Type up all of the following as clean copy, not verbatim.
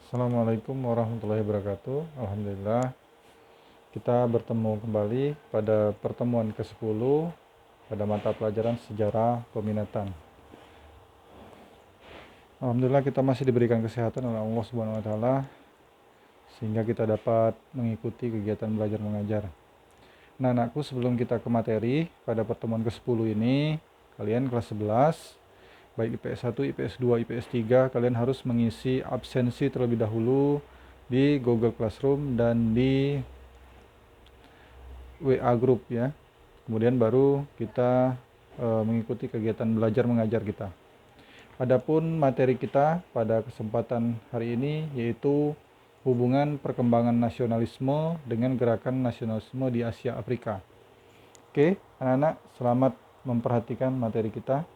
Assalamualaikum warahmatullahi wabarakatuh. Alhamdulillah kita bertemu kembali pada pertemuan ke-10 pada mata pelajaran sejarah peminatan. Alhamdulillah kita masih diberikan kesehatan oleh Allah Subhanahu wa taala sehingga kita dapat mengikuti kegiatan belajar mengajar. Nah, anakku, sebelum kita ke materi pada pertemuan ke-10 ini, kalian kelas 11 baik IPS 1, IPS 2, IPS 3, kalian harus mengisi absensi terlebih dahulu di Google Classroom dan di WA Group ya. Kemudian baru kita mengikuti kegiatan belajar mengajar kita. Adapun materi kita pada kesempatan hari ini yaitu hubungan perkembangan nasionalisme dengan gerakan nasionalisme di Asia Afrika. Oke, anak-anak, selamat memperhatikan materi kita.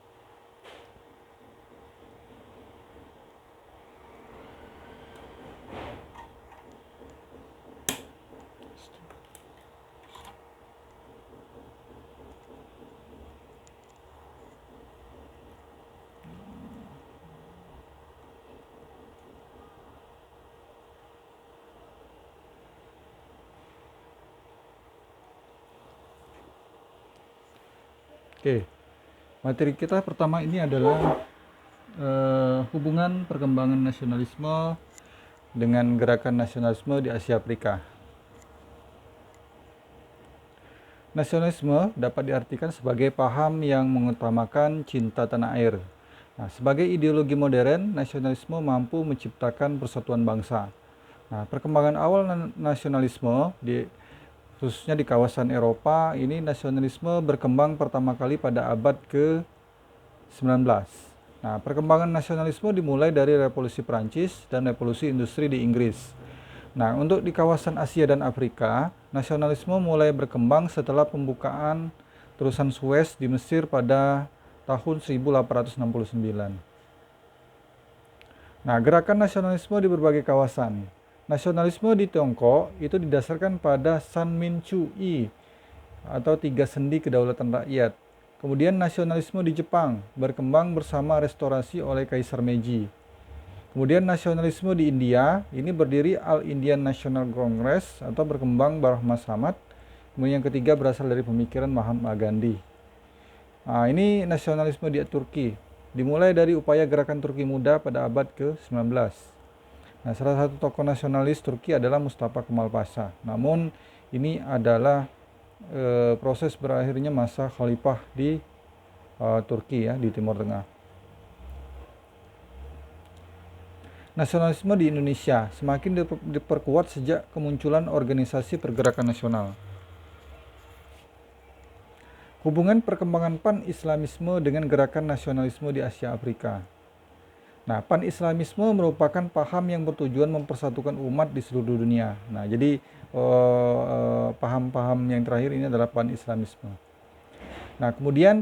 Oke, materi kita pertama ini adalah hubungan perkembangan nasionalisme dengan gerakan nasionalisme di Asia Afrika. Nasionalisme dapat diartikan sebagai paham yang mengutamakan cinta tanah air. Nah, sebagai ideologi modern, nasionalisme mampu menciptakan persatuan bangsa. Nah, perkembangan awal nasionalisme khususnya di kawasan Eropa, ini nasionalisme berkembang pertama kali pada abad ke-19. Nah, perkembangan nasionalisme dimulai dari Revolusi Prancis dan Revolusi Industri di Inggris. Nah, untuk di kawasan Asia dan Afrika, nasionalisme mulai berkembang setelah pembukaan terusan Suez di Mesir pada tahun 1869. Nah, gerakan nasionalisme di berbagai kawasan. Nasionalisme di Tiongkok itu didasarkan pada Sanminchu-i atau tiga sendi kedaulatan rakyat. Kemudian nasionalisme di Jepang berkembang bersama restorasi oleh Kaisar Meiji. Kemudian nasionalisme di India ini berdiri All Indian National Congress atau berkembang Brahma Samad. Kemudian yang ketiga berasal dari pemikiran Mahatma Gandhi. Nah, ini nasionalisme di Turki. Dimulai dari upaya gerakan Turki Muda pada abad ke-19. Nah, salah satu tokoh nasionalis Turki adalah Mustafa Kemal Pasha. Namun ini adalah proses berakhirnya masa khalifah di Turki ya, di Timur Tengah. Nasionalisme di Indonesia semakin diperkuat sejak kemunculan organisasi pergerakan nasional. Hubungan perkembangan pan-islamisme dengan gerakan nasionalisme di Asia Afrika. Nah, pan-islamisme merupakan paham yang bertujuan mempersatukan umat di seluruh dunia. Nah, jadi paham-paham yang terakhir ini adalah pan-islamisme. Nah, kemudian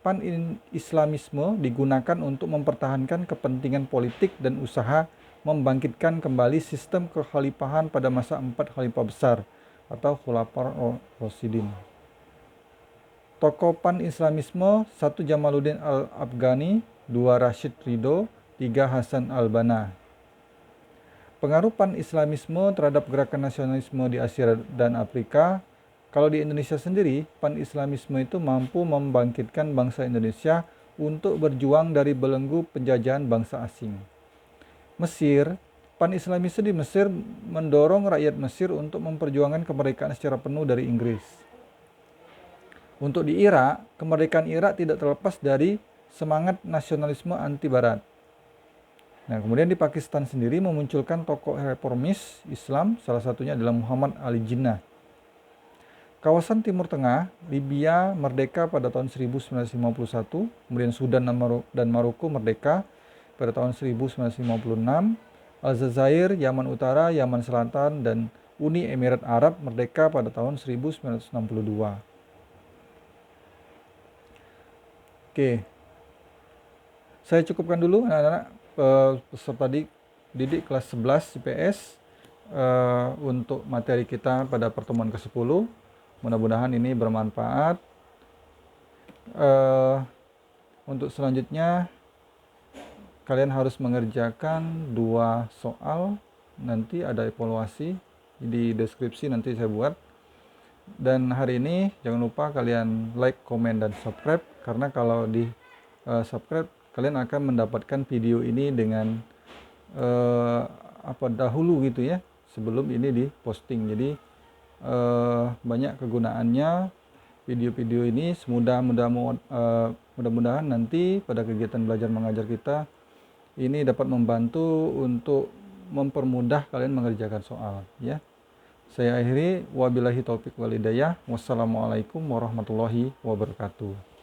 pan-islamisme digunakan untuk mempertahankan kepentingan politik dan usaha membangkitkan kembali sistem kekhalifahan pada masa 4 khalifah besar atau Khulafaur Rasyidin. Tokoh pan-islamisme 1 Jamaluddin Al-Afghani, 2 Rashid Ridho, 3 Hasan Al-Banna. Pengaruh pan-islamisme terhadap gerakan nasionalisme di Asia dan Afrika. Kalau di Indonesia sendiri, pan-islamisme itu mampu membangkitkan bangsa Indonesia untuk berjuang dari belenggu penjajahan bangsa asing. Mesir, pan-islamisme di Mesir mendorong rakyat Mesir untuk memperjuangkan kemerdekaan secara penuh dari Inggris. Untuk di Irak, kemerdekaan Irak tidak terlepas dari semangat nasionalisme anti-Barat. Nah, kemudian di Pakistan sendiri memunculkan tokoh reformis Islam, salah satunya adalah Muhammad Ali Jinnah. Kawasan Timur Tengah, Libya merdeka pada tahun 1951, kemudian Sudan dan Maroko merdeka pada tahun 1956, Aljazair, Yaman Utara, Yaman Selatan, dan Uni Emirat Arab merdeka pada tahun 1962. Oke, saya cukupkan dulu anak-anak peserta didik kelas 11 IPS untuk materi kita pada pertemuan ke-10. Mudah-mudahan ini bermanfaat. Untuk selanjutnya kalian harus mengerjakan 2 soal, nanti ada evaluasi di deskripsi nanti saya buat. Dan hari ini jangan lupa kalian like, komen, dan subscribe, karena kalau di subscribe kalian akan mendapatkan video ini dengan dahulu gitu ya, sebelum ini diposting. Jadi banyak kegunaannya video-video ini. Mudah-mudahan nanti pada kegiatan belajar mengajar kita ini dapat membantu untuk mempermudah kalian mengerjakan soal ya. Saya akhiri, wabillahi taufik wal hidayah. Wassalamualaikum warahmatullahi wabarakatuh.